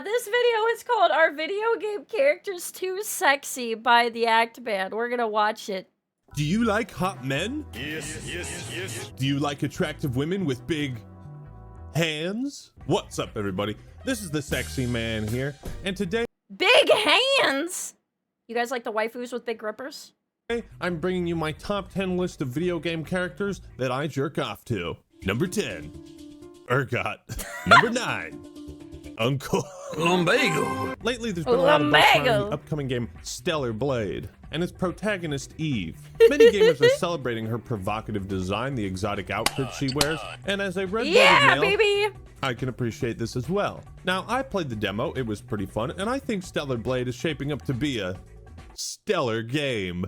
This video is called Are Video Game Characters Too Sexy by the Act Band. We're gonna watch it. Do you like hot men? Yes. Do you like attractive women with big hands? What's up, everybody? This is the Sexy Man here, and today... Big hands? You guys like the waifus with big grippers? I'm bringing you my top 10 list of video game characters that I jerk off to. Number 10, Urgot. Number 9, Uncle Lumbago. Lately, there's been a lot of buzz around the upcoming game Stellar Blade and its protagonist Eve. Many gamers are celebrating her provocative design, the exotic outfit she wears, and as a red-blooded male, baby! I can appreciate this as well. Now, I played the demo, it was pretty fun, and I think Stellar Blade is shaping up to be a stellar game.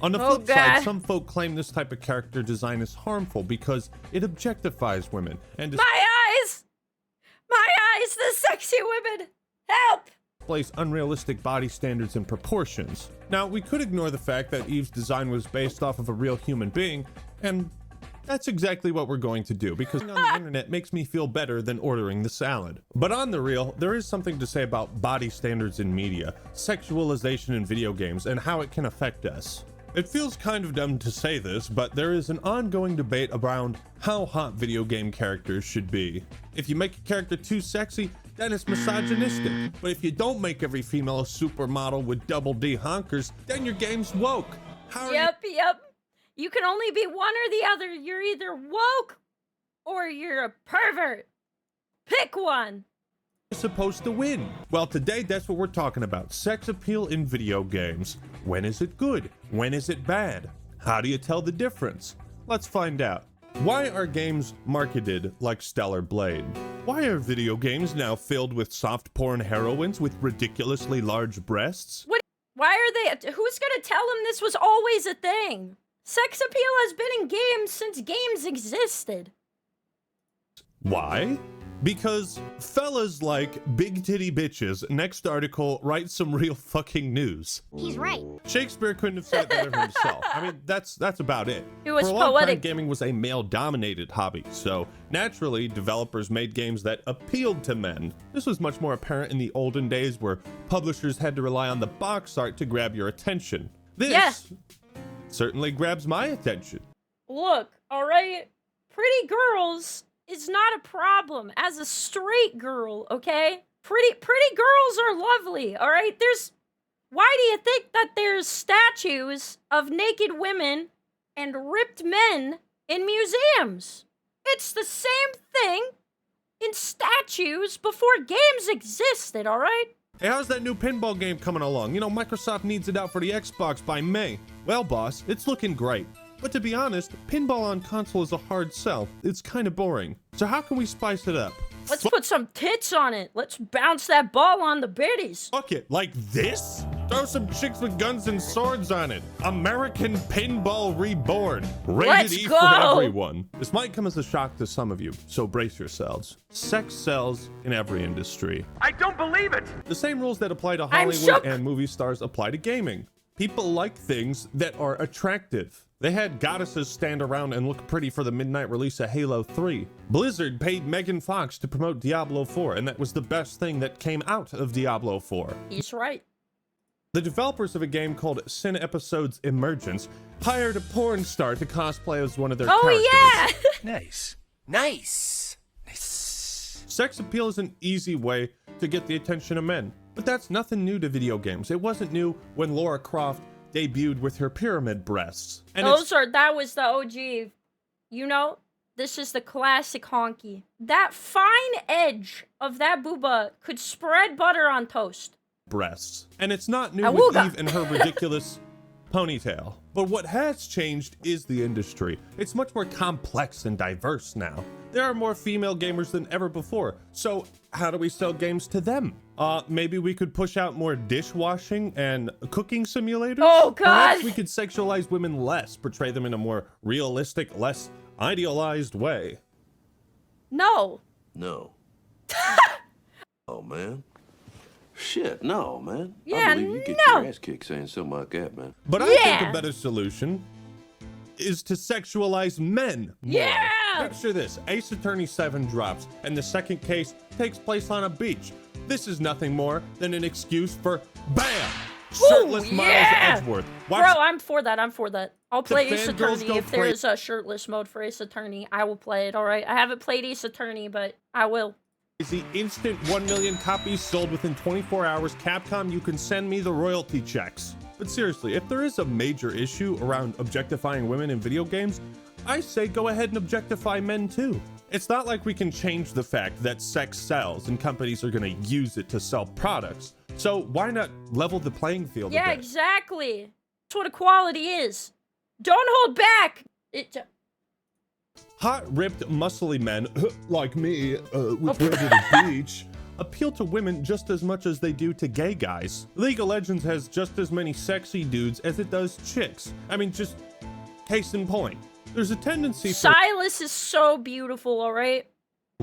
On the flip side, some folk claim this type of character design is harmful because it objectifies women and My eyes! My eyes, the sexy women! Help! displays unrealistic body standards and proportions. Now, we could ignore the fact that Eve's design was based off of a real human being, and that's exactly what we're going to do, because on the internet makes me feel better than ordering the salad. But on the real, there is something to say about body standards in media, sexualization in video games, and how it can affect us. It feels kind of dumb to say this, but there is an ongoing debate around how hot video game characters should be. If you make a character too sexy, then it's misogynistic. But if you don't make every female a supermodel with double D honkers, then your game's woke. Yep. You can only be one or the other. You're either woke or you're a pervert. Pick one. Supposed to win? Well, today that's what we're talking about. Sex appeal in video games. When is it good? When is it bad? How do you tell the difference? Let's find out. Why are games marketed like Stellar Blade? Why are video games now filled with soft porn heroines with ridiculously large breasts? Why are they? Who's gonna tell them this was always a thing? Sex appeal has been in games since games existed. Why? Because fellas like big titty bitches. Next article, write some real fucking news. He's right. Shakespeare couldn't have said it better himself. I mean, that's about it. It was For a long poetic. time, gaming was a male-dominated hobby, so naturally, developers made games that appealed to men. This was much more apparent in the olden days where publishers had to rely on the box art to grab your attention. This certainly grabs my attention. Look, all right, pretty girls is not a problem as a straight girl, okay? Pretty girls are lovely, all right? Why do you think that there's statues of naked women and ripped men in museums? It's the same thing in statues before games existed, all right? Hey, how's that new pinball game coming along? You know, Microsoft needs it out for the Xbox by May. Well, boss, it's looking great. But to be honest, pinball on console is a hard sell. It's kind of boring. So how can we spice it up? Let's put some tits on it. Let's bounce that ball on the biddies. Fuck it, like this? Throw some chicks with guns and swords on it. American Pinball Reborn. Rated E for everyone. This might come as a shock to some of you, so brace yourselves. Sex sells in every industry. I don't believe it. The same rules that apply to Hollywood and movie stars apply to gaming. People like things that are attractive. They had goddesses stand around and look pretty for the midnight release of Halo 3. Blizzard paid Megan Fox to promote Diablo 4, and that was the best thing that came out of Diablo 4. He's right. The developers of a game called Sin Episodes Emergence hired a porn star to cosplay as one of their characters. Oh, yeah! Nice. Sex appeal is an easy way to get the attention of men, but that's nothing new to video games. It wasn't new when Lara Croft debuted with her pyramid breasts. And that was the OG. You know, this is the classic honky. That fine edge of that booba could spread butter on toast. Breasts. And it's not new with Eve and her ridiculous ponytail. But what has changed is the industry. It's much more complex and diverse now. There are more female gamers than ever before. So how do we sell games to them? Maybe we could push out more dishwashing and cooking simulators? Oh, God! Perhaps we could sexualize women less, portray them in a more realistic, less idealized way. No. Oh, man. Shit, no, man. Yeah, I believe you get no. your ass kicked saying something like that, man. But I think a better solution is to sexualize men more. Yeah! Picture this, Ace Attorney 7 drops, and the second case takes place on a beach. This is nothing more than an excuse for BAM! Shirtless models Edgeworth. Bro, I'm for that. I'll play Ace fangirls Attorney go if there's a shirtless mode for Ace Attorney. I will play it, alright? I haven't played Ace Attorney, but I will. Is the instant 1 million copies sold within 24 hours. Capcom, you can send me the royalty checks. But seriously, if there is a major issue around objectifying women in video games, I say go ahead and objectify men too. It's not like we can change the fact that sex sells and companies are gonna use it to sell products. So why not level the playing field a Yeah, bit? exactly. That's what equality is. Don't hold back. Hot, ripped, muscly men like me, with red to the beach, appeal to women just as much as they do to gay guys. League of Legends has just as many sexy dudes as it does chicks. I mean, just case in point. There's a tendency for Silas is so beautiful, alright?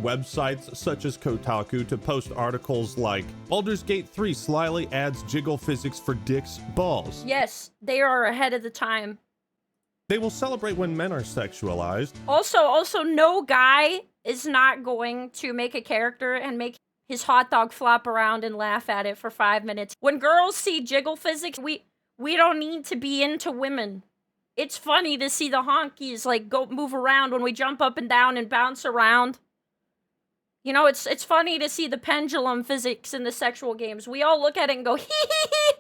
websites such as Kotaku to post articles like Baldur's Gate 3 slyly adds jiggle physics for dicks balls. Yes, they are ahead of the time. They will celebrate when men are sexualized. Also, no guy is not going to make a character and make his hot dog flop around and laugh at it for 5 minutes. When girls see jiggle physics, we don't need to be into women. It's funny to see the honkies like go move around when we jump up and down and bounce around. You know, it's funny to see the pendulum physics in the sexual games. We all look at it and go, hee hee hee.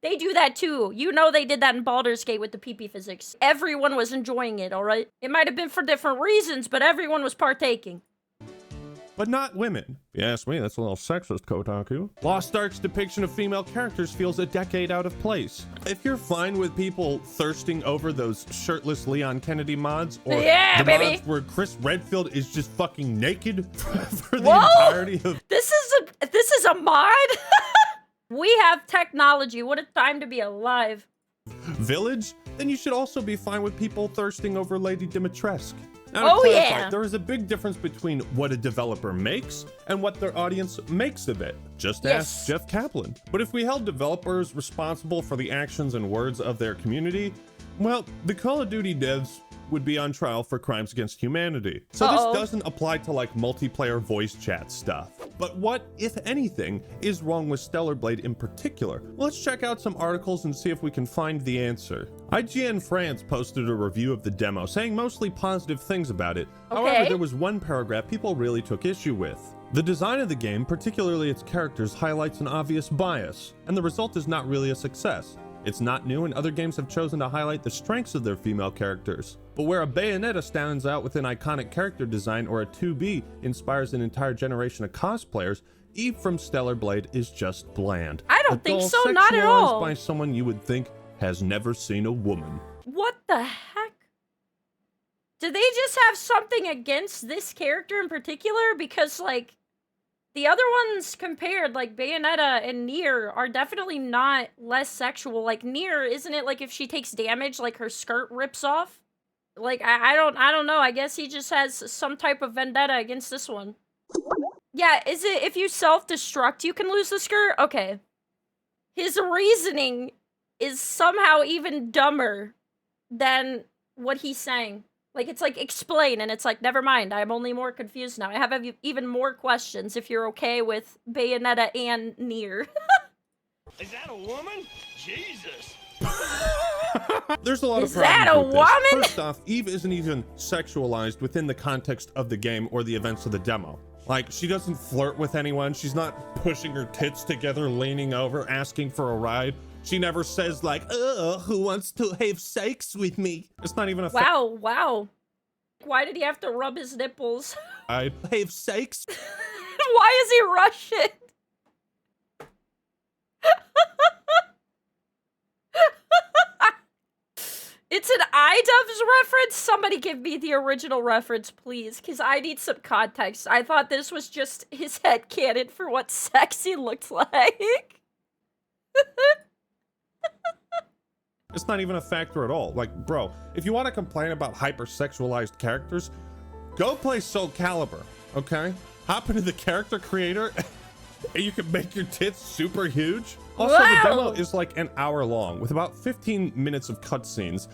They do that too. You know they did that in Baldur's Gate with the pee-pee physics. Everyone was enjoying it, alright? It might have been for different reasons, but everyone was partaking. But not women. If you ask me, that's a little sexist, Kotaku. Lost Ark's depiction of female characters feels a decade out of place. If you're fine with people thirsting over those shirtless Leon Kennedy mods, or Yeah, the baby. mods where Chris Redfield is just fucking naked for the Whoa! entirety of... This is a mod? We have technology. What a time to be alive. Village, then you should also be fine with people thirsting over Lady Dimitrescu. Now, to clarify, yeah. there is a big difference between what a developer makes and what their audience makes of it. Just Yes. ask Jeff Kaplan. But if we held developers responsible for the actions and words of their community, well, the Call of Duty devs would be on trial for crimes against humanity. So Uh-oh. this doesn't apply to like multiplayer voice chat stuff. But what, if anything, is wrong with Stellar Blade in particular? Let's check out some articles and see if we can find the answer. IGN France posted a review of the demo, saying mostly positive things about it. However, Okay. there was one paragraph people really took issue with. The design of the game, particularly its characters, highlights an obvious bias, and the result is not really a success. It's not new, and other games have chosen to highlight the strengths of their female characters. But where a Bayonetta stands out with an iconic character design, or a 2B inspires an entire generation of cosplayers, Eve from Stellar Blade is just bland. I don't think doll so, not at sexualized all. by someone you would think has never seen a woman. What the heck? Do they just have something against this character in particular? Because, like, the other ones compared, like Bayonetta and Nier, are definitely not less sexual. Like, Nier, isn't it like if she takes damage, like her skirt rips off? Like, I don't know. I guess he just has some type of vendetta against this one. Yeah, is it if you self-destruct, you can lose the skirt? Okay. His reasoning is somehow even dumber than what he's saying. Like, it's like, explain, and it's like, never mind, I'm only more confused now. I have even more questions if you're okay with Bayonetta and Nier. Is that a woman? Jesus. There's a lot Is of problems that a with this. woman? First off, Eve isn't even sexualized within the context of the game or the events of the demo. Like, she doesn't flirt with anyone. She's not pushing her tits together, leaning over, asking for a ride. She never says like, who wants to have sex with me? It's not even a Wow. Why did he have to rub his nipples? I'd have sex. Why is he Russian? It's an iDubbbz reference? Somebody give me the original reference, please, because I need some context. I thought this was just his headcanon for what sexy looked like. It's not even a factor at all. Like, bro, if you want to complain about hypersexualized characters, go play Soul Calibur, okay? Hop into the character creator and you can make your tits super huge. Also, Wow. the demo is like an hour long with about 15 minutes of cutscenes.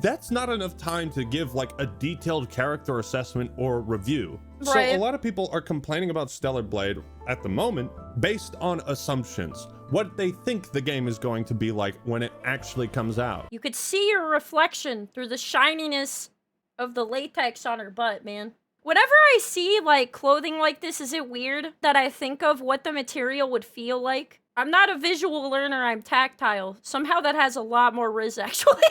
that's not enough time to give like a detailed character assessment or review. Right. So a lot of people are complaining about Stellar Blade at the moment based on assumptions, what they think the game is going to be like when it actually comes out. You could see your reflection through the shininess of the latex on her butt, man. Whenever I see, like, clothing like this, is it weird that I think of what the material would feel like? I'm not a visual learner, I'm tactile. Somehow that has a lot more riz, actually.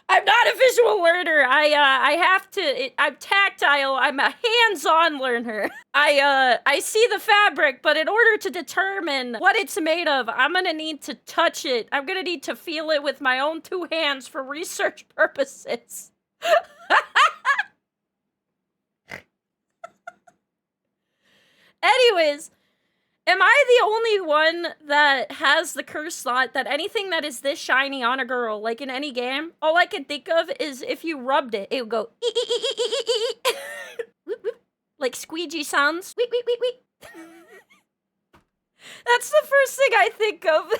I'm not a visual learner. I'm tactile. I'm a hands-on learner. I see the fabric, but in order to determine what it's made of, I'm gonna need to touch it. I'm gonna need to feel it with my own 2 hands for research purposes. Anyways, am I the only one that has the cursed thought that anything that is this shiny on a girl, like in any game, all I can think of is if you rubbed it, it would go Whoop, whoop. Like squeegee sounds. Weep, weep, weep, weep. That's the first thing I think of.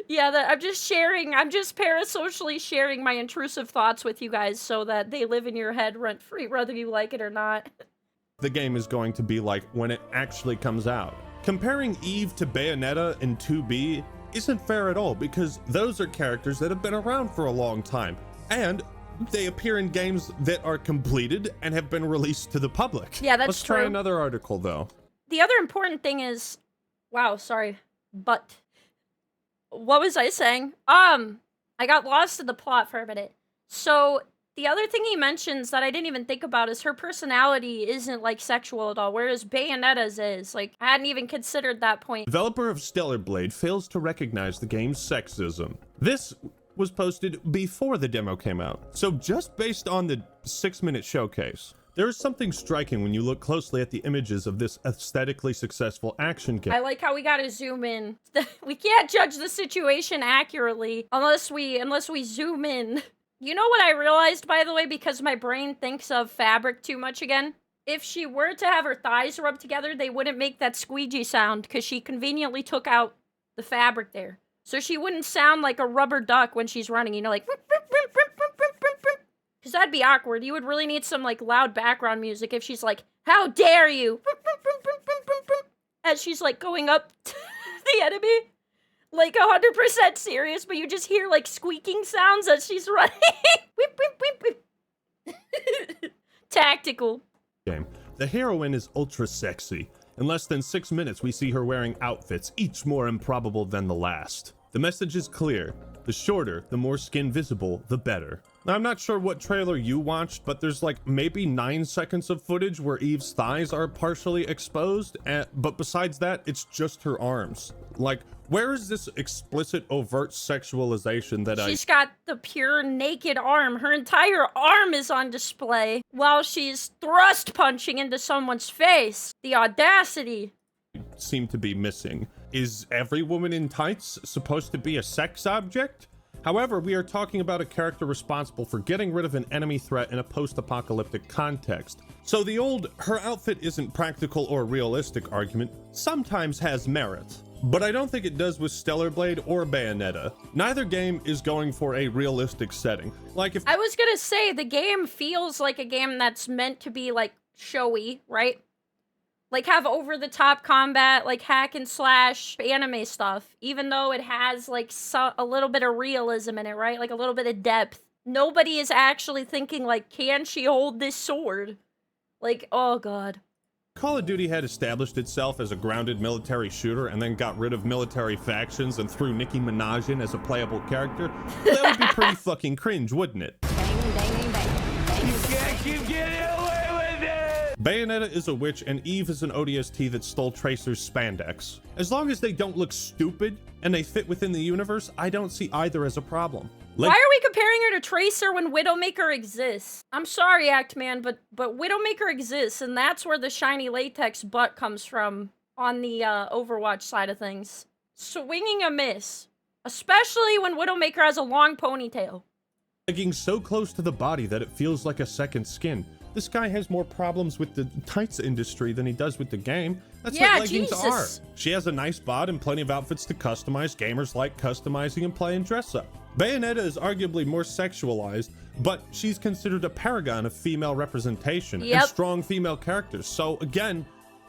Yeah, I'm just parasocially sharing my intrusive thoughts with you guys so that they live in your head rent-free, whether you like it or not. The game is going to be like when it actually comes out. Comparing Eve to Bayonetta and 2B isn't fair at all because those are characters that have been around for a long time and they appear in games that are completed and have been released to the public. Yeah, that's Let's true. try another article though. The other important thing is, wow, sorry, but what was I saying? I got lost in the plot for a minute. So the other thing he mentions that I didn't even think about is her personality isn't, like, sexual at all, whereas Bayonetta's is. Like, I hadn't even considered that point. Developer of Stellar Blade fails to recognize the game's sexism. This was posted before the demo came out. So just based on the 6-minute showcase, there is something striking when you look closely at the images of this aesthetically successful action game. I like how we gotta zoom in. We can't judge the situation accurately unless we zoom in. You know what I realized, by the way, because my brain thinks of fabric too much again? If she were to have her thighs rubbed together, they wouldn't make that squeegee sound, because she conveniently took out the fabric there. So she wouldn't sound like a rubber duck when she's running, you know, like... Because that'd be awkward. You would really need some, like, loud background music if she's like, "How dare you!" As she's, like, going up to the enemy. Like, 100% serious, but you just hear, like, squeaking sounds as she's running. Whip, whip, whip, whip. Tactical. Game. The heroine is ultra sexy. In less than 6 minutes, we see her wearing outfits, each more improbable than the last. The message is clear. The shorter, the more skin visible, the better. Now, I'm not sure what trailer you watched, but there's like maybe 9 seconds of footage where Eve's thighs are partially exposed, but besides that, it's just her arms. Like, where is this explicit, overt sexualization that She's got the pure naked arm. Her entire arm is on display while she's thrust punching into someone's face. The audacity. seem to be missing? Is every woman in tights supposed to be a sex object? However, we are talking about a character responsible for getting rid of an enemy threat in a post-apocalyptic context. So the old "her outfit isn't practical or realistic" argument sometimes has merit. But I don't think it does with Stellar Blade or Bayonetta. Neither game is going for a realistic setting. Like if I was gonna say, the game feels like a game that's meant to be, like, showy, right? Like, have over-the-top combat, like, hack and slash anime stuff, even though it has, like, a little bit of realism in it, right? Like, a little bit of depth. Nobody is actually thinking, like, can she hold this sword? Like, oh god. Call of Duty had established itself as a grounded military shooter and then got rid of military factions and threw Nicki Minaj in as a playable character, that would be pretty fucking cringe, wouldn't it? Bayonetta is a witch and Eve is an ODST that stole Tracer's spandex. As long as they don't look stupid and they fit within the universe, I don't see either as a problem. Why are we comparing her to Tracer when Widowmaker exists? I'm sorry, Actman, but Widowmaker exists, and that's where the shiny latex butt comes from on the Overwatch side of things. Swinging a miss. Especially when Widowmaker has a long ponytail. Leggings so close to the body that it feels like a second skin. This guy has more problems with the tights industry than he does with the game. That's what leggings are. She has a nice bod and plenty of outfits to customize. Gamers like customizing and playing dress up. Bayonetta is arguably more sexualized, but she's considered a paragon of female representation and strong female characters. So again,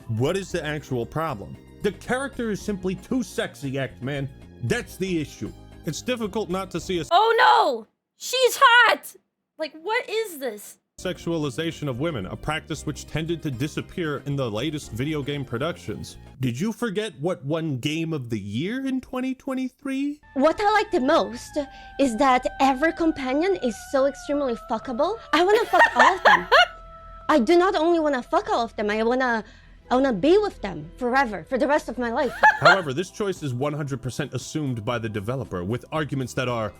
what is the actual problem? The character is simply too sexy, man. That's the issue. It's difficult not to see a oh no! She's hot! Like, what is this? sexualization of women, a practice which tended to disappear in the latest video game productions. Did you forget what won Game of the Year in 2023? What I like the most is that every companion is so extremely fuckable. I wanna fuck all of them. I do not only wanna fuck all of them, I wanna be with them forever, for the rest of my life. However, this choice is 100% assumed by the developer, with arguments that are,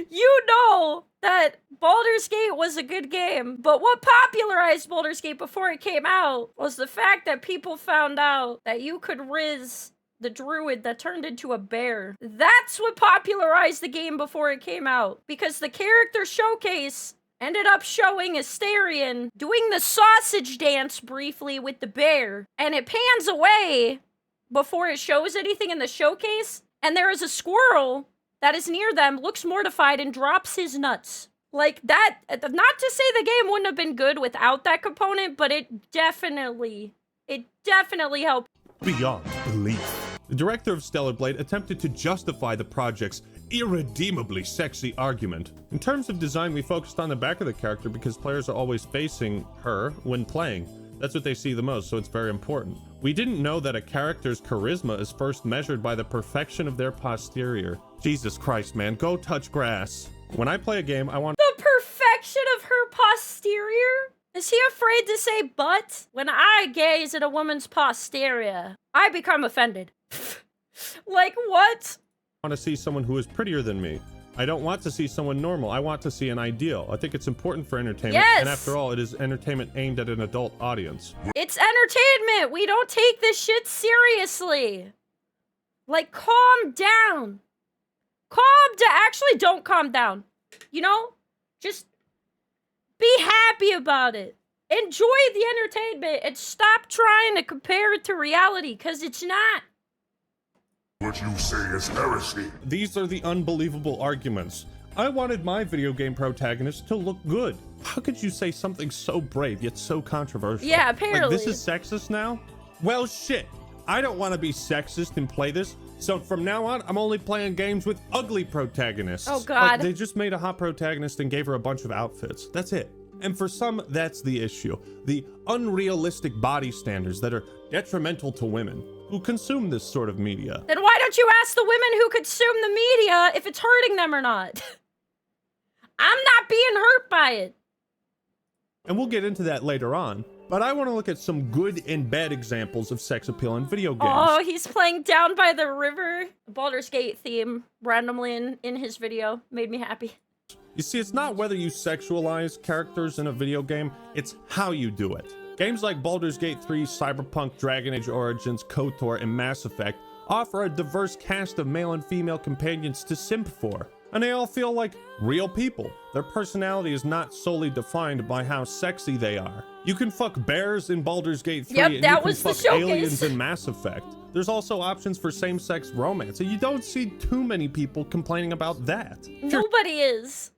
You know that Baldur's Gate was a good game, but what popularized Baldur's Gate before it came out was the fact that people found out that you could riz the druid that turned into a bear. That's what popularized the game before it came out, because the character showcase ended up showing Astarion doing the sausage dance briefly with the bear, and it pans away before it shows anything in the showcase, and there is a squirrel that is near them, looks mortified, and drops his nuts. Like, that, not to say the game wouldn't have been good without that component, but it definitely helped. beyond belief. The director of Stellar Blade attempted to justify the project's irredeemably sexy argument. In terms of design, we focused on the back of the character because players are always facing her when playing. That's what they see the most, so it's very important. We didn't know that a character's charisma is first measured by the perfection of their posterior. Jesus Christ, man, go touch grass. When I play a game, I want The perfection of her posterior? Is he afraid to say butt? When I gaze at a woman's posterior, I become offended. Like, what? to see someone who is prettier than me. I don't want to see someone normal. I want to see an ideal. I think it's important for entertainment. Yes! And after all, it is entertainment aimed at an adult audience. It's entertainment. We don't take this shit seriously. Like, calm down. Actually, don't calm down. You know? Just be happy about it. Enjoy the entertainment and stop trying to compare it to reality, because it's not. What you say is heresy. These are the unbelievable arguments. I wanted my video game protagonist to look good. How could you say something so brave yet so controversial? Yeah, apparently. Like, this is sexist now? Well, shit. I don't want to be sexist and play this. So from now on, I'm only playing games with ugly protagonists. Oh, God. Like, they just made a hot protagonist and gave her a bunch of outfits. That's it. And for some, that's the issue. The unrealistic body standards that are detrimental to women who consume this sort of media. Then why don't you ask the women who consume the media if it's hurting them or not? I'm not being hurt by it. And we'll get into that later on. But I want to look at some good and bad examples of sex appeal in video games. Oh, he's playing Down by the River. Baldur's Gate theme randomly in his video. Made me happy. You see, it's not whether you sexualize characters in a video game, it's how you do it. Games like Baldur's Gate 3, Cyberpunk, Dragon Age Origins, KOTOR, and Mass Effect offer a diverse cast of male and female companions to simp for. And they all feel like real people. Their personality is not solely defined by how sexy they are. You can fuck bears in Baldur's Gate 3 Yep, and that you can was the fuck aliens showcase. in Mass Effect. There's also options for same-sex romance, and you don't see too many people complaining about that. If you're Nobody is.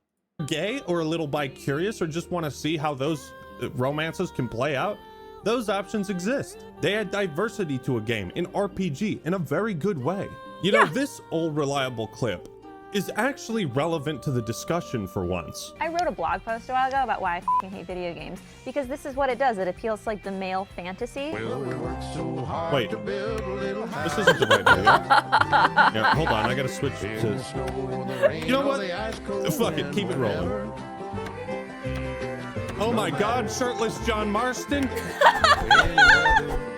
gay or a little bi-curious or just want to see how those romances can play out, those options exist. They add diversity to a game, an RPG, in a very good way. You know, this old reliable clip is actually relevant to the discussion for once. I wrote a blog post a while ago about why I f***ing hate video games, because this is what it does. It appeals to like the male fantasy. Wait, this isn't the right video. Yeah, hold on, I gotta switch to... You know what? Fuck it, keep it rolling. Oh my god, shirtless John Marston?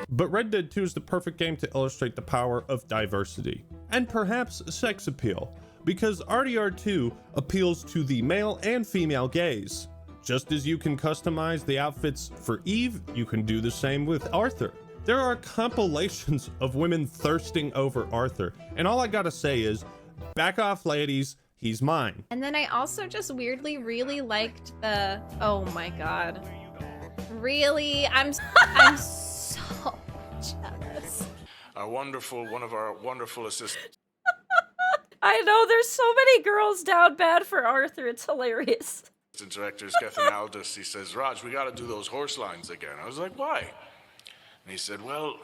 But Red Dead 2 is the perfect game to illustrate the power of diversity. And perhaps sex appeal, because RDR2 appeals to the male and female gaze. Just as you can customize the outfits for Eve, you can do the same with Arthur. There are compilations of women thirsting over Arthur, and all I gotta say is, back off ladies, he's mine. And then I also just weirdly really liked the, oh my god. Really? I'm so jealous. One of our wonderful assistants. I know there's so many girls down bad for Arthur. It's hilarious. Director Stefan Aldous, he says, Raj, we gotta do those horse lines again. I was like, why? And he said, well,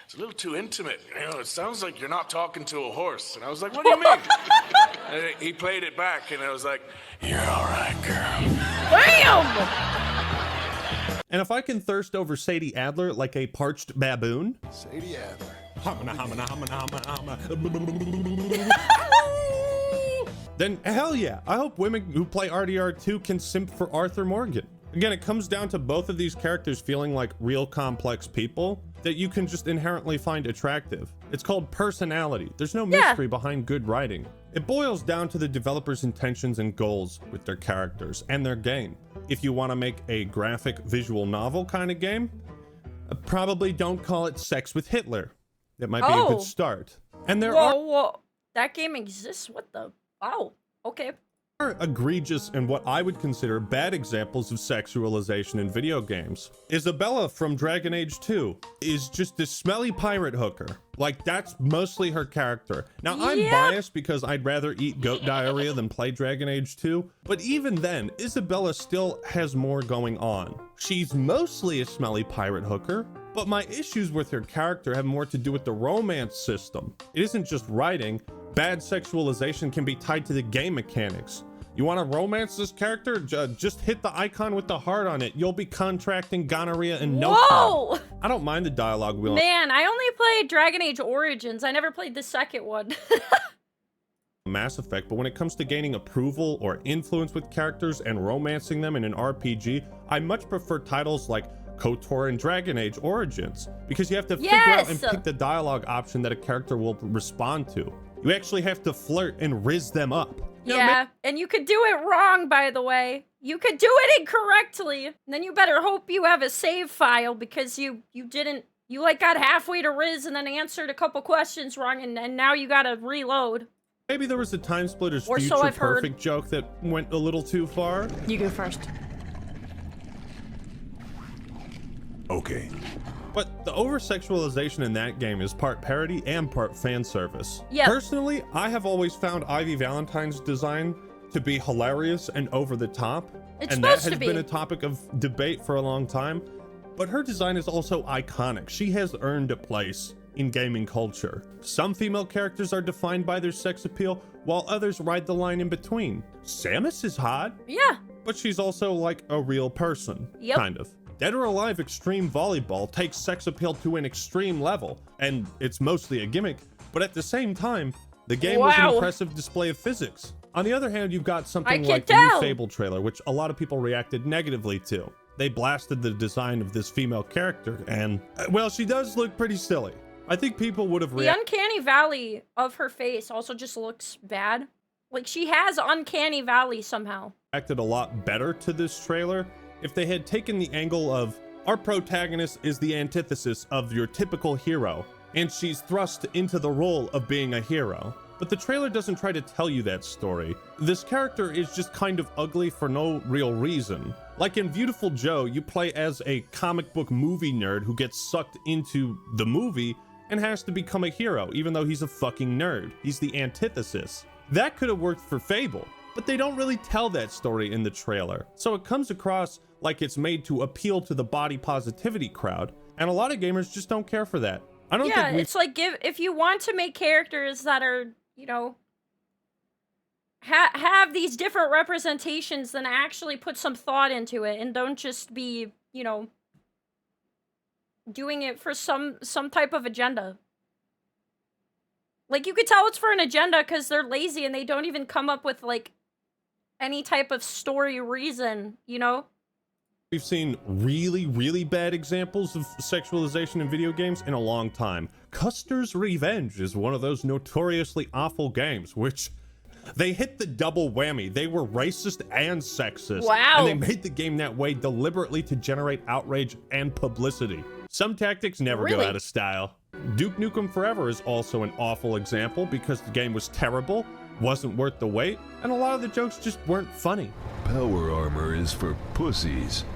it's a little too intimate. You know, it sounds like you're not talking to a horse. And I was like, what do you mean? And he played it back, and I was like, you're all right, girl. Bam! And if I can thirst over Sadie Adler like a parched baboon, Sadie Adler. then hell yeah, I hope women who play RDR2 can simp for Arthur Morgan. Again, it comes down to both of these characters feeling like real complex people that you can just inherently find attractive. It's called personality. There's no mystery behind good writing. It boils down to the developer's intentions and goals with their characters and their game. If you want to make a graphic visual novel kind of game, probably don't call it Sex with Hitler. That might be a good start. And there Whoa, that game exists? What the? Wow, okay. are egregious and what I would consider bad examples of sexualization in video games. Isabella from Dragon Age 2 is just this smelly pirate hooker. Like, that's mostly her character. Now, I'm biased because I'd rather eat goat diarrhea than play Dragon Age 2, but even then, Isabella still has more going on. She's mostly a smelly pirate hooker, but my issues with her character have more to do with the romance system. It isn't just writing. Bad sexualization can be tied to the game mechanics. You want to romance this character? Just hit the icon with the heart on it. You'll be contracting gonorrhea in no time. I don't mind the dialogue wheel. Man, I only played Dragon Age Origins. I never played the second one. Mass Effect, but when it comes to gaining approval or influence with characters and romancing them in an RPG, I much prefer titles like KOTOR and Dragon Age Origins, because you have to figure out and pick the dialogue option that a character will respond to. You actually have to flirt and riz them up. Yeah, and you could do it wrong, by the way. You could do it incorrectly. And then you better hope you have a save file, because you like got halfway to Riz and then answered a couple questions wrong, and now you gotta reload. Maybe there was a Time Splitters Or Future so I've Perfect joke that went a little too far. You go first. Okay. But the over-sexualization in that game is part parody and part fan service. Yeah. Personally, I have always found Ivy Valentine's design to be hilarious and over the top. And that has been a topic of debate for a long time. But her design is also iconic. She has earned a place in gaming culture. Some female characters are defined by their sex appeal, while others ride the line in between. Samus is hot. Yeah. But she's also like a real person. Yep. Kind of. Dead or Alive Extreme Volleyball takes sex appeal to an extreme level, and it's mostly a gimmick, but at the same time, the game was an impressive display of physics. On the other hand, you've got something like the new Fable trailer, which a lot of people reacted negatively to. They blasted the design of this female character, and, well, she does look pretty silly. I think people would have reacted. The uncanny valley of her face also just looks bad. Like, she has uncanny valley somehow. Reacted a lot better to this trailer if they had taken the angle of our protagonist is the antithesis of your typical hero, and she's thrust into the role of being a hero. But the trailer doesn't try to tell you that story. This character is just kind of ugly for no real reason. Like in Beautiful Joe, you play as a comic book movie nerd who gets sucked into the movie and has to become a hero, even though he's a fucking nerd. He's the antithesis. That could have worked for Fable, but they don't really tell that story in the trailer. So it comes across like it's made to appeal to the body positivity crowd, and a lot of gamers just don't care for that. I don't think it's like if you want to make characters that are, you know, have these different representations, then actually put some thought into it, and don't just be, you know, doing it for some type of agenda. Like, you could tell it's for an agenda because they're lazy and they don't even come up with, like, any type of story reason, you know? We've seen really, really bad examples of sexualization in video games in a long time. Custer's Revenge is one of those notoriously awful games, which they hit the double whammy. They were racist and sexist. Wow. And they made the game that way deliberately to generate outrage and publicity. Some tactics never go out of style. Duke Nukem Forever is also an awful example because the game was terrible, wasn't worth the wait, and a lot of the jokes just weren't funny. Power armor is for pussies.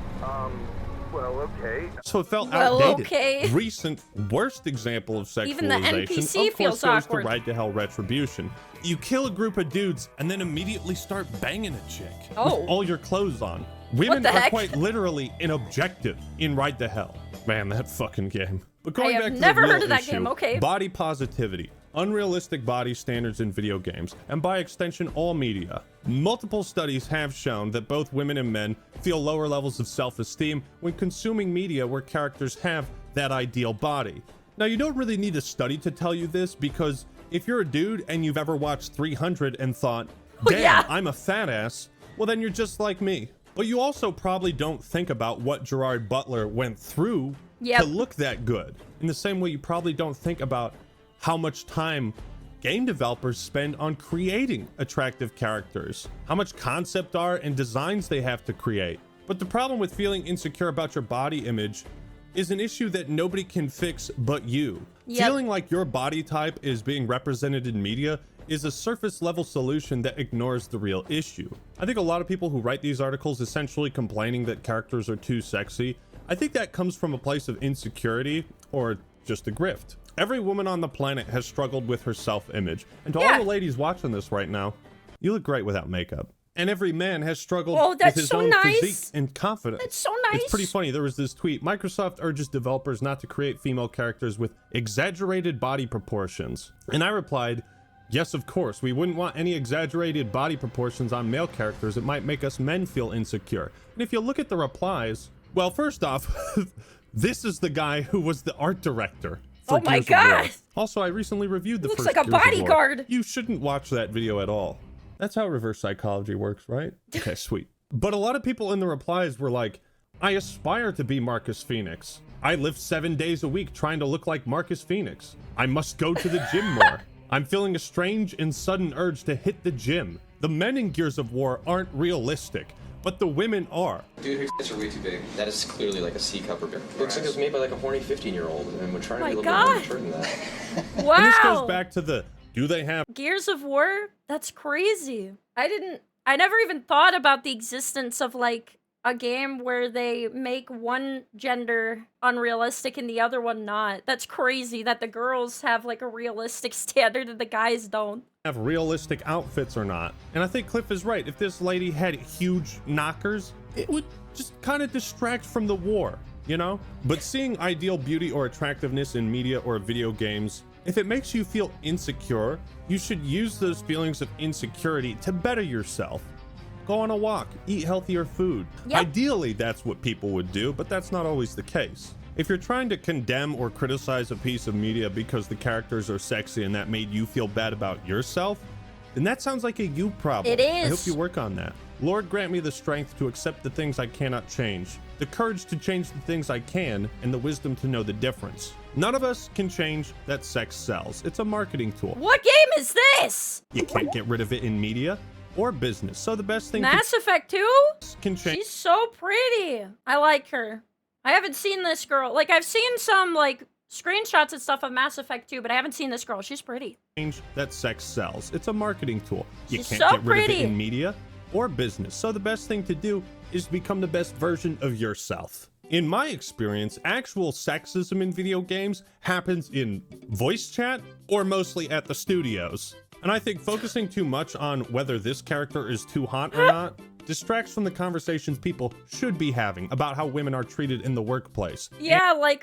So it felt Well, outdated. okay. Recent worst example of sexualization, Even the NPC of course, feels goes awkward. to Ride to Hell Retribution. You kill a group of dudes and then immediately start banging a chick Oh. with all your clothes on. Women the are heck? quite literally an objective in Ride to Hell. Man, that fucking game. But going have back to never the real heard of that issue, game, okay. body positivity, unrealistic body standards in video games, and by extension, all media. Multiple studies have shown that both women and men feel lower levels of self-esteem when consuming media where characters have that ideal body. Now, you don't really need a study to tell you this, because if you're a dude and you've ever watched 300 and thought, damn, yeah. I'm a fat ass, well, then you're just like me. But you also probably don't think about what Gerard Butler went through Yep. to look that good. In the same way, you probably don't think about how much time game developers spend on creating attractive characters, how much concept art and designs they have to create. But the problem with feeling insecure about your body image is an issue that nobody can fix but you. Yep. Feeling like your body type is being represented in media is a surface level solution that ignores the real issue. I think a lot of people who write these articles essentially complaining that characters are too sexy, I think that comes from a place of insecurity or just a grift. Every woman on the planet has struggled with her self-image. And to all the ladies watching this right now, you look great without makeup. And every man has struggled Oh, with that's his so own nice. physique and confidence. That's so nice. It's pretty funny. There was this tweet. Microsoft urges developers not to create female characters with exaggerated body proportions. And I replied, yes, of course. We wouldn't want any exaggerated body proportions on male characters. It might make us men feel insecure. And if you look at the replies, well, first off, this is the guy who was the art director for Oh my Gears of War. God. Also, I recently reviewed the Looks first like a Gears of War. bodyguard. You shouldn't watch that video at all. That's how reverse psychology works, right? Okay, sweet. But a lot of people in the replies were like, I aspire to be Marcus Phoenix. I live 7 days a week trying to look like Marcus Phoenix. I must go to the gym more. I'm feeling a strange and sudden urge to hit the gym. The men in Gears of War aren't realistic, but the women are. Dude, her tits are way too big. That is clearly like a C cup or bigger. Looks like it was made by like a horny 15-year-old, and we're trying to be a little bit more mature than that. Wow. And this goes back to the, do they have Gears of War? That's crazy. I never even thought about the existence of like a game where they make one gender unrealistic and the other one not. That's crazy that the girls have like a realistic standard and the guys don't. have realistic outfits or not. And I think Cliff is right. If this lady had huge knockers, it would just kind of distract from the war, you know? But seeing ideal beauty or attractiveness in media or video games, if it makes you feel insecure, you should use those feelings of insecurity to better yourself. Go on a walk, eat healthier food. Yep. Ideally, that's what people would do, but that's not always the case. If you're trying to condemn or criticize a piece of media because the characters are sexy and that made you feel bad about yourself, then that sounds like a you problem. It is. I hope you work on that. Lord, grant me the strength to accept the things I cannot change, the courage to change the things I can, and the wisdom to know the difference. None of us can change that sex sells. It's a marketing tool. What game is this? You can't get rid of it in media or business. So the best thing Mass Effect 2? can change. She's so pretty. I like her. I haven't seen this girl. Like, I've seen some, like, screenshots and stuff of Mass Effect 2, but I haven't seen this girl. She's pretty. Change that sex sells. It's a marketing tool. You She's can't so get rid of pretty. it in media or business. So the best thing to do is become the best version of yourself. In my experience, actual sexism in video games happens in voice chat or mostly at the studios. And I think focusing too much on whether this character is too hot or not distracts from the conversations people should be having about how women are treated in the workplace. Yeah, like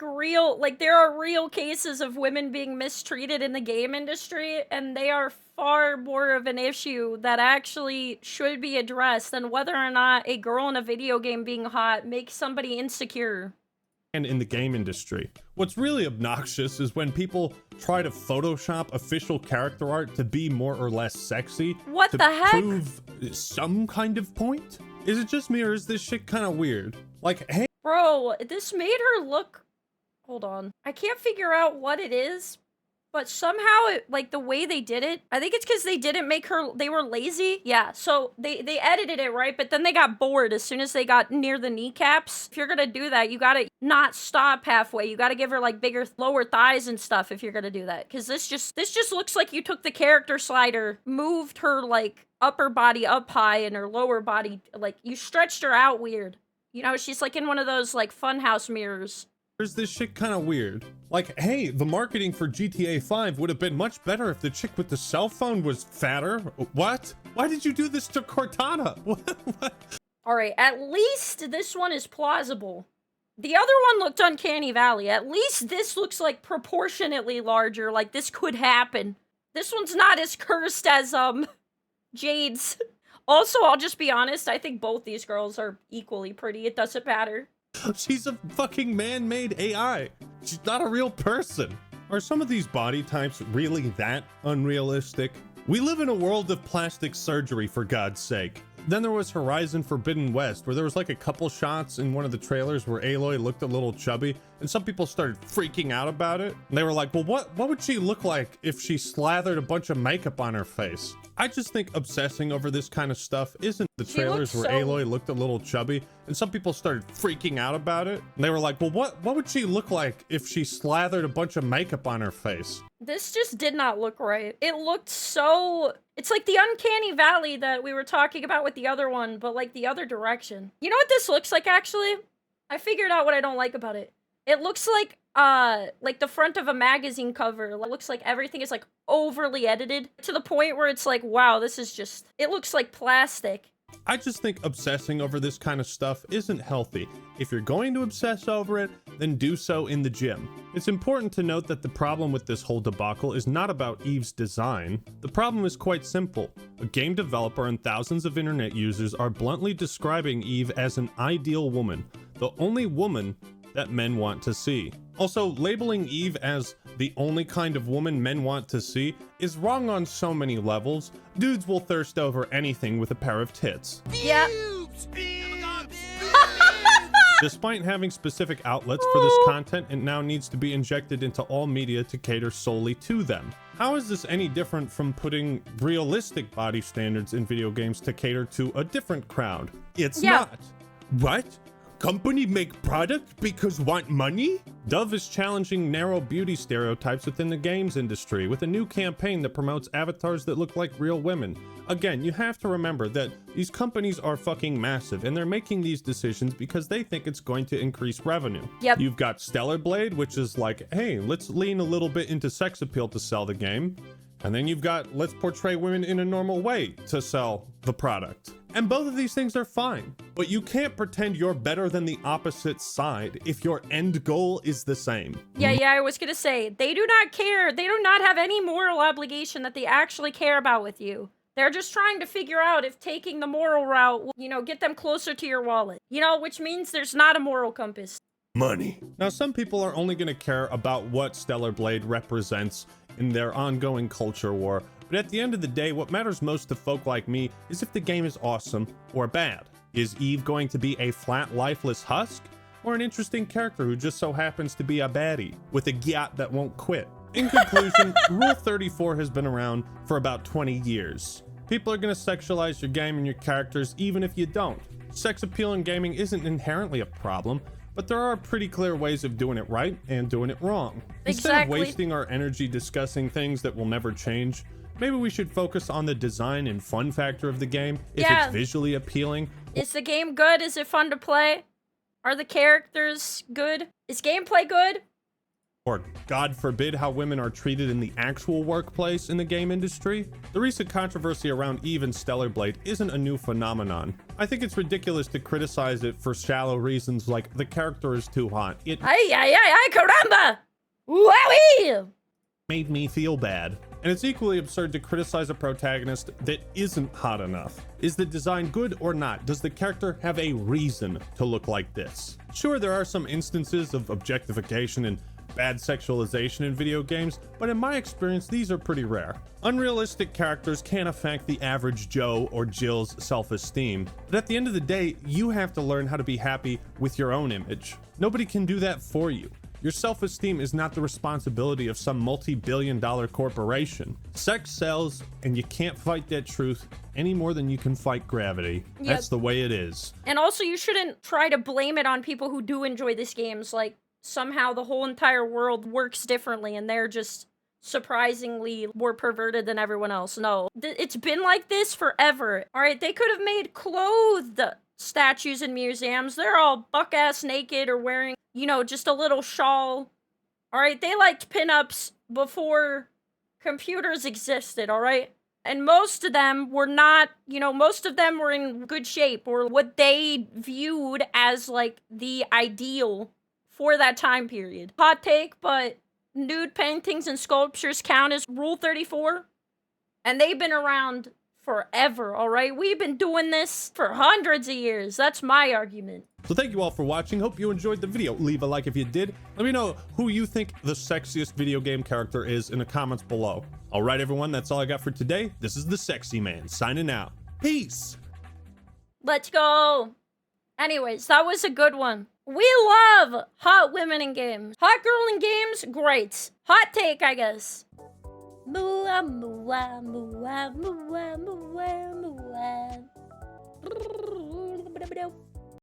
there are real cases of women being mistreated in the game industry, and they are far more of an issue that actually should be addressed than whether or not a girl in a video game being hot makes somebody insecure. And in the game industry. What's really obnoxious is when people try to Photoshop official character art to be more or less sexy. What to the heck? prove some kind of point? Is it just me or is this shit kind of weird? Like, hey, Bro, this made her look... Hold on. I can't figure out what it is, but somehow, like, the way they did it, I think it's because they didn't make her... They were lazy. Yeah, so they edited it, right? But then they got bored as soon as they got near the kneecaps. If you're gonna do that, you gotta not stop halfway. You gotta give her, like, bigger lower thighs and stuff if you're gonna do that. Because this just looks like you took the character slider, moved her, like, upper body up high and her lower body, like, you stretched her out weird. You know, she's like in one of those like funhouse mirrors. There's this shit kind of weird. Like, hey, the marketing for GTA 5 would have been much better if the chick with the cell phone was fatter. What? Why did you do this to Cortana? What? All right, at least this one is plausible. The other one looked Uncanny Valley. At least this looks like proportionately larger, like this could happen. This one's not as cursed as, Jade's. Also, I'll just be honest, I think both these girls are equally pretty. It doesn't matter. She's a fucking man-made AI. She's not a real person. Are some of these body types really that unrealistic? We live in a world of plastic surgery, for God's sake. Then there was Horizon Forbidden West, where there was like a couple shots in one of the trailers where Aloy looked a little chubby, and some people started freaking out about it. And they were like, well, what would she look like if she slathered a bunch of makeup on her face? I just think obsessing over this kind of stuff isn't the trailers where Aloy looked a little chubby, and some people started freaking out about it. And they were like, well, what would she look like if she slathered a bunch of makeup on her face? This just did not look right. It looked so... It's like the Uncanny Valley that we were talking about with the other one, but like the other direction. You know what this looks like, actually? I figured out what I don't like about it. It looks like the front of a magazine cover. It looks like everything is like overly edited to the point where it's like, wow, this is just... It looks like plastic. I just think obsessing over this kind of stuff isn't healthy. If you're going to obsess over it, then do so in the gym. It's important to note that the problem with this whole debacle is not about Eve's design. The problem is quite simple. A game developer and thousands of internet users are bluntly describing Eve as an ideal woman, the only woman that men want to see. Also, labeling Eve as the only kind of woman men want to see is wrong on so many levels. Dudes will thirst over anything with a pair of tits. Yeah. Despite having specific outlets for this content, it now needs to be injected into all media to cater solely to them. How is this any different from putting realistic body standards in video games to cater to a different crowd? It's not. What? Company make product because want money? Dove is challenging narrow beauty stereotypes within the games industry with a new campaign that promotes avatars that look like real women. Again, you have to remember that these companies are fucking massive and they're making these decisions because they think it's going to increase revenue. Yep. You've got Stellar Blade, which is like, hey, let's lean a little bit into sex appeal to sell the game. And then you've got, let's portray women in a normal way to sell the product. And both of these things are fine, but you can't pretend you're better than the opposite side if your end goal is the same. Yeah, I was gonna say, they do not care. They do not have any moral obligation that they actually care about with you. They're just trying to figure out if taking the moral route will, you know, get them closer to your wallet. You know, which means there's not a moral compass. Money. Now, some people are only going to care about what Stellar Blade represents in their ongoing culture war, but at the end of the day, what matters most to folk like me is if the game is awesome or bad. Is Eve going to be a flat, lifeless husk, or an interesting character who just so happens to be a baddie with a gyat that won't quit? In conclusion, Rule 34 has been around for about 20 years. People are going to sexualize your game and your characters even if you don't. Sex appeal in gaming isn't inherently a problem, but there are pretty clear ways of doing it right and doing it wrong. Instead of wasting our energy discussing things that will never change, maybe we should focus on the design and fun factor of the game. If it's visually appealing. Is the game good? Is it fun to play? Are the characters good? Is gameplay good? Or, God forbid, how women are treated in the actual workplace in the game industry. The recent controversy around Eve and Stellar Blade isn't a new phenomenon. I think it's ridiculous to criticize it for shallow reasons like the character is too hot. It Ay, caramba! Wowie! made me feel bad. And it's equally absurd to criticize a protagonist that isn't hot enough. Is the design good or not? Does the character have a reason to look like this? Sure, there are some instances of objectification and bad sexualization in video games, but in my experience, these are pretty rare. Unrealistic characters can affect the average Joe or Jill's self-esteem, but at the end of the day, you have to learn how to be happy with your own image. Nobody can do that for you. Your self-esteem is not the responsibility of some multi-billion-dollar corporation. Sex sells, and you can't fight that truth any more than you can fight gravity. Yep. That's the way it is. And also, you shouldn't try to blame it on people who do enjoy these games, like somehow the whole entire world works differently and they're just surprisingly more perverted than everyone else. No, it's been like this forever. All right, they could have made clothed statues in museums. They're all buck-ass naked or wearing, you know, just a little shawl. Alright, they liked pinups before computers existed, alright? And most of them were not, you know, most of them were in good shape, or what they viewed as, like, the ideal for that time period. Hot take, but nude paintings and sculptures count as Rule 34. And they've been around forever, alright? We've been doing this for hundreds of years. That's my argument. So thank you all for watching. Hope you enjoyed the video. Leave a like if you did. Let me know who you think the sexiest video game character is in the comments below. All right, everyone, that's all I got for today. This is the Sexy Man signing out. Peace. Let's go. Anyways, that was a good one. We love hot women in games. Hot girl in games, great. Hot take, I guess. Mooah, mooah, mooah, mooah, mooah, mooah.